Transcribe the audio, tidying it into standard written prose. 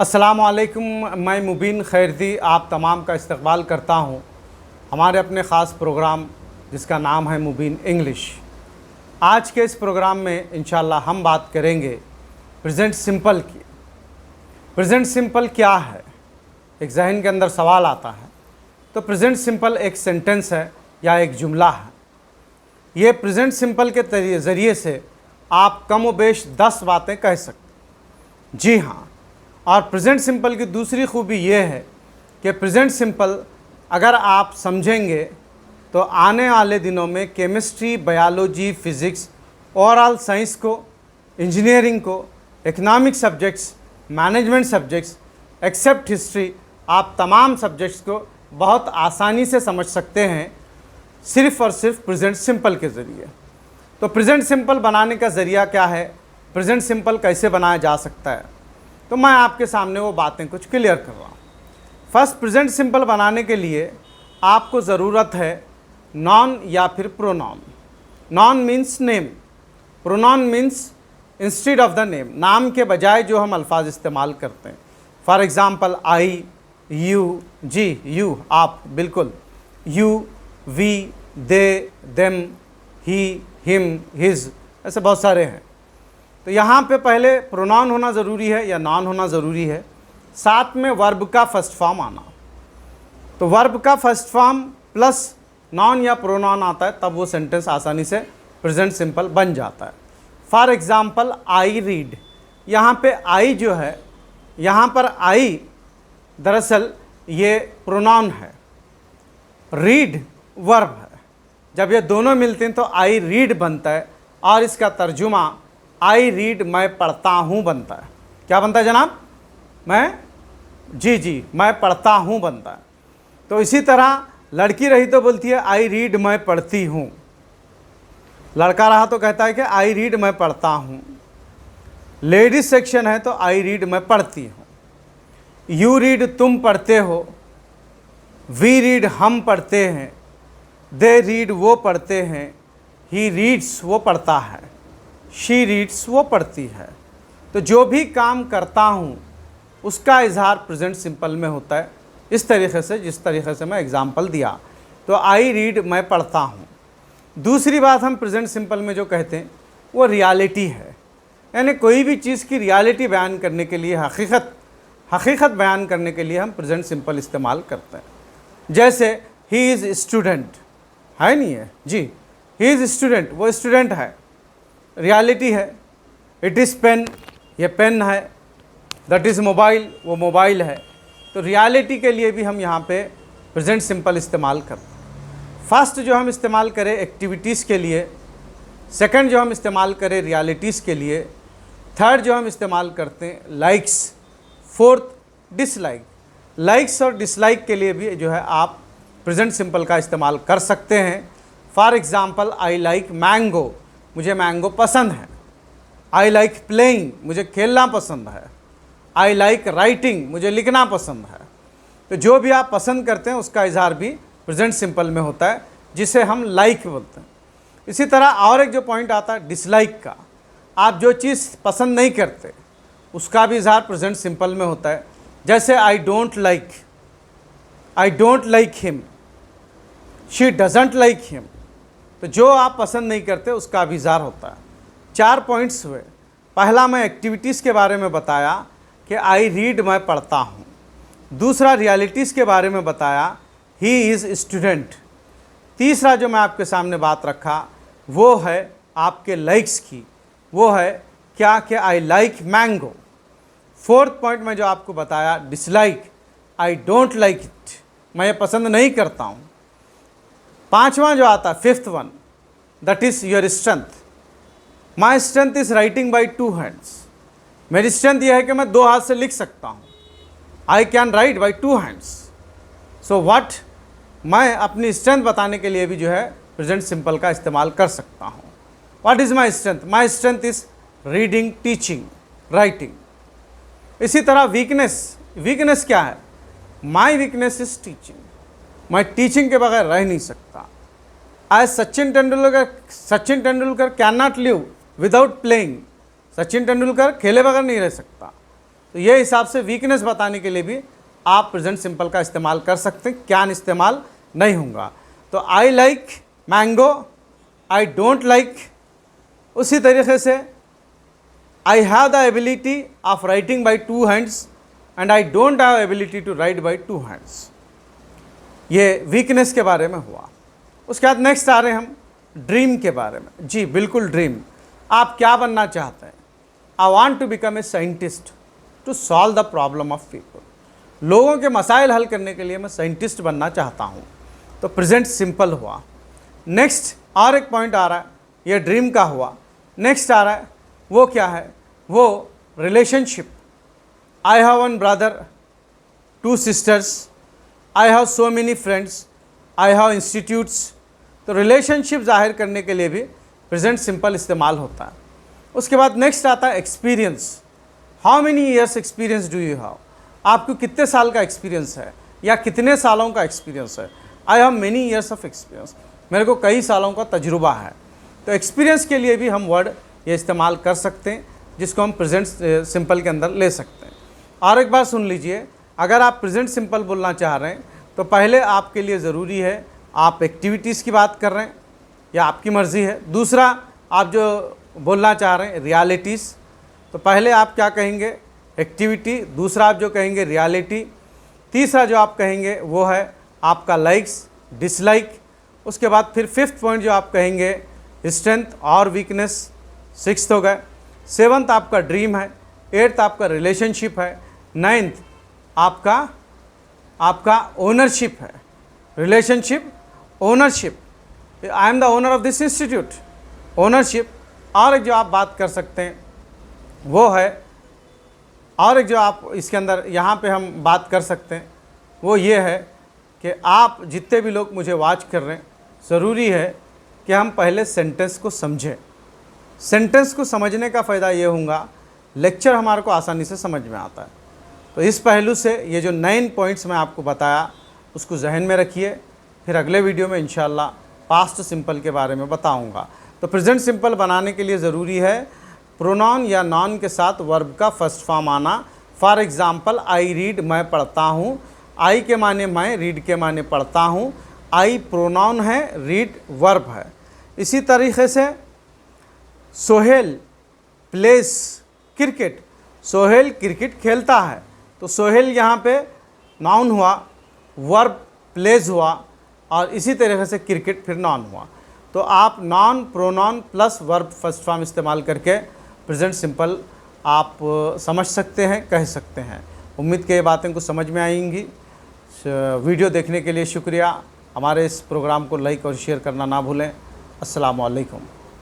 अस्सलामुअलैकुम, मैं मुबीन खैरदी आप तमाम का इस्तकबाल करता हूँ हमारे अपने ख़ास प्रोग्राम जिसका नाम है मुबीन इंग्लिश। आज के इस प्रोग्राम में इंशाल्लाह हम बात करेंगे प्रेजेंट सिंपल की। प्रेजेंट सिंपल क्या है, एक जहन के अंदर सवाल आता है। तो प्रेजेंट सिंपल एक सेंटेंस है या एक जुमला है। ये प्रेजेंट सिंपल के ज़रिए से आप कम व बेश 10 बातें कह सकते। जी हाँ, और प्रेजेंट सिंपल की दूसरी खूबी ये है कि प्रेजेंट सिंपल अगर आप समझेंगे तो आने वाले दिनों में chemistry, biology, physics, overall science को, इंजीनियरिंग को, economic subjects, management subjects except history, आप तमाम सब्जेक्ट्स को बहुत आसानी से समझ सकते हैं सिर्फ़ और सिर्फ प्रेजेंट सिंपल के ज़रिए। तो प्रेजेंट सिंपल बनाने का ज़रिया क्या है, प्रेजेंट सिंपल कैसे बनाया जा सकता है, तो मैं आपके सामने वो बातें कुछ क्लियर कर रहा हूँ। फर्स्ट, प्रेजेंट सिंपल बनाने के लिए आपको ज़रूरत है नॉन या फिर pronoun. Noun means name, pronoun means instead of the name, नाम के बजाय जो हम अल्फाज इस्तेमाल करते हैं। फॉर एग्ज़ाम्पल आई, यू, जी यू आप, बिल्कुल, you, we, they, them, he, him, his, ऐसे बहुत सारे हैं। तो यहाँ पे पहले प्रोनाउन होना ज़रूरी है या नॉन होना ज़रूरी है, साथ में वर्ब का फर्स्ट फॉर्म आना। तो वर्ब का फर्स्ट फॉर्म प्लस नॉन या प्रोनाउन आता है, तब वो सेंटेंस आसानी से प्रेजेंट सिंपल बन जाता है। फॉर एग्ज़ाम्पल आई रीड, यहाँ पे आई जो है, यहाँ पर आई दरअसल ये प्रोनाउन है, रीड वर्ब है। जब ये दोनों मिलते हैं तो आई रीड बनता है और इसका तर्जुमा आई रीड मैं पढ़ता हूँ बनता है। क्या बनता है जनाब? मैं पढ़ता हूँ बनता है। तो इसी तरह लड़की रही तो बोलती है आई रीड मैं पढ़ती हूँ, लड़का रहा तो कहता है कि आई रीड मैं पढ़ता हूँ। लेडीज सेक्शन है तो आई रीड मैं पढ़ती हूँ। यू रीड तुम पढ़ते हो, वी रीड हम पढ़ते हैं, दे रीड वो पढ़ते हैं, ही रीड्स वो पढ़ता है, शी रीड्स वो पढ़ती है। तो जो भी काम करता हूँ उसका इजहार प्रेजेंट सिंपल में होता है इस तरीक़े से, जिस तरीक़े से मैं एग्ज़ाम्पल दिया। तो आई रीड मैं पढ़ता हूँ। दूसरी बात हम प्रेजेंट सिंपल में जो कहते हैं वो रियलिटी है, यानी कोई भी चीज़ की रियलिटी बयान करने के लिए, हकीकत बयान करने के लिए हम प्रेजेंट सिंपल इस्तेमाल करते हैं। जैसे ही इज़ स्टूडेंट है, नहीं है जी, ही इज़ स्टूडेंट, वो स्टूडेंट है, रियलिटी है। इट इज़ पेन, ये पेन है। दैट इज़ मोबाइल, वो मोबाइल है। तो रियलिटी के लिए भी हम यहाँ पे प्रेजेंट सिंपल इस्तेमाल करते हैं। फर्स्ट जो हम इस्तेमाल करें एक्टिविटीज़ के लिए, सेकंड जो हम इस्तेमाल करें रियलिटीज़ के लिए, थर्ड जो हम इस्तेमाल करते हैं लाइक्स, फोर्थ डिसलाइक। लाइक्स और डिसलाइक के लिए भी जो है आप प्रेजेंट सिंपल का इस्तेमाल कर सकते हैं। For example I like mango, मुझे मैंगो पसंद है। आई लाइक प्लेइंग, मुझे खेलना पसंद है। आई लाइक राइटिंग, मुझे लिखना पसंद है। तो जो भी आप पसंद करते हैं उसका इजहार भी प्रेजेंट सिंपल में होता है, जिसे हम लाइक बोलते हैं। इसी तरह और एक जो पॉइंट आता है डिसलाइक का, आप जो चीज़ पसंद नहीं करते उसका भी इजहार प्रेजेंट सिंपल में होता है। जैसे आई don't like him, she doesn't like him. तो जो आप पसंद नहीं करते उसका भी इज़हार होता है। 4 पॉइंट्स हुए। पहला मैं एक्टिविटीज़ के बारे में बताया कि आई रीड मैं पढ़ता हूँ। दूसरा रियलिटीज़ के बारे में बताया, ही इज़ स्टूडेंट। तीसरा जो मैं आपके सामने बात रखा वो है आपके लाइक्स की, वो है क्या कि आई लाइक मैंगो। फोर्थ पॉइंट में जो आपको बताया dislike, I don't like it, मैं ये पसंद नहीं करता हूँ। पांचवा जो आता है fifth one, that is your strength. My strength is writing by 2 hands, मेरी स्ट्रेंथ यह है कि मैं 2 हाथ से लिख सकता हूँ। I can write by 2 hands. So what, मैं अपनी स्ट्रेंथ बताने के लिए भी जो है प्रेजेंट सिंपल का इस्तेमाल कर सकता हूँ। What is my strength? My strength is reading, teaching, writing. इसी तरह वीकनेस क्या है? माई वीकनेस इज़ टीचिंग, मैं टीचिंग के बगैर रह नहीं सकता। आज Sachin Tendulkar can not live without playing, Sachin Tendulkar खेले बगैर नहीं रह सकता। तो ये हिसाब से वीकनेस बताने के लिए भी आप प्रेजेंट सिंपल का इस्तेमाल कर सकते हैं, कैन इस्तेमाल नहीं होगा। तो I like mango, I don't like. उसी तरीके से I have the ability of writing by 2 hands and I don't have ability to write by 2 hands. ये वीकनेस के बारे में हुआ। उसके बाद नेक्स्ट आ रहे हैं हम ड्रीम के बारे में। जी बिल्कुल, ड्रीम, आप क्या बनना चाहते हैं? I want to become a scientist to solve the problem of people. लोगों के मसाइल हल करने के लिए मैं साइंटिस्ट बनना चाहता हूँ। तो प्रेजेंट सिंपल हुआ। नेक्स्ट और एक पॉइंट आ रहा है, ये ड्रीम का हुआ। नेक्स्ट आ रहा है, वो क्या है? वो relationship. I have 1 brother, 2 sisters, I have so many friends, I have institutes. तो रिलेशनशिप जाहिर करने के लिए भी प्रेजेंट सिंपल इस्तेमाल होता है। उसके बाद नेक्स्ट आता है experience. How many years experience do you have? आपको कितने साल का एक्सपीरियंस है या कितने सालों का एक्सपीरियंस है? I have many years of experience, मेरे को कई सालों का तजुर्बा है। तो एक्सपीरियंस के लिए भी हम वर्ड ये इस्तेमाल कर सकते हैं, जिसको हम प्रेजेंट सिंपल के अंदर ले सकते हैं। और एक बार सुन लीजिए, अगर आप प्रेजेंट सिंपल बोलना चाह रहे हैं तो पहले आपके लिए ज़रूरी है आप एक्टिविटीज़ की बात कर रहे हैं या आपकी मर्ज़ी है। दूसरा, आप जो बोलना चाह रहे हैं रियलिटीज़, तो पहले आप क्या कहेंगे? एक्टिविटी। दूसरा आप जो कहेंगे रियलिटी। तीसरा जो आप कहेंगे वो है आपका लाइक्स डिसलाइक। उसके बाद फिर 5th पॉइंट जो आप कहेंगे स्ट्रेंथ और वीकनेस। 6th हो गए। 7th आपका ड्रीम है। 8th आपका रिलेशनशिप है। 9th आपका ओनरशिप है। Relationship, ownership, I am the owner of this institute, ownership. और एक जो आप बात कर सकते हैं वो है, और एक जो आप इसके अंदर यहाँ पे हम बात कर सकते हैं वो ये है कि आप जितने भी लोग मुझे वॉच कर रहे हैं, ज़रूरी है कि हम पहले सेंटेंस को समझें। सेंटेंस को समझने का फ़ायदा ये होगा, लेक्चर हमारे को आसानी से समझ में आता है। तो इस पहलू से ये जो 9 पॉइंट्स मैं आपको बताया उसको जहन में रखिए। फिर अगले वीडियो में इंशाल्लाह पास्ट सिंपल के बारे में बताऊंगा। तो प्रेजेंट सिंपल बनाने के लिए ज़रूरी है प्रोनाउन या नॉन के साथ वर्ब का फर्स्ट फॉर्म आना। फॉर एग्ज़ाम्पल, आई रीड, मैं पढ़ता हूँ। आई के माने मैं, रीड के माने पढ़ता हूँ। आई प्रोनाउन है, रीड वर्ब है। इसी तरीके से Sohail place cricket, Sohail cricket खेलता है। तो सोहेल यहाँ पे नाउन हुआ, वर्ब प्लेज हुआ, और इसी तरीके से क्रिकेट फिर नॉन हुआ। तो आप non, pronoun plus verb first form इस्तेमाल करके प्रेजेंट सिंपल आप समझ सकते हैं, कह सकते हैं। उम्मीद के ये बातें को समझ में आएंगी। वीडियो देखने के लिए शुक्रिया। हमारे इस प्रोग्राम को लाइक और शेयर करना ना भूलें। अस्सलामु अलैकुम।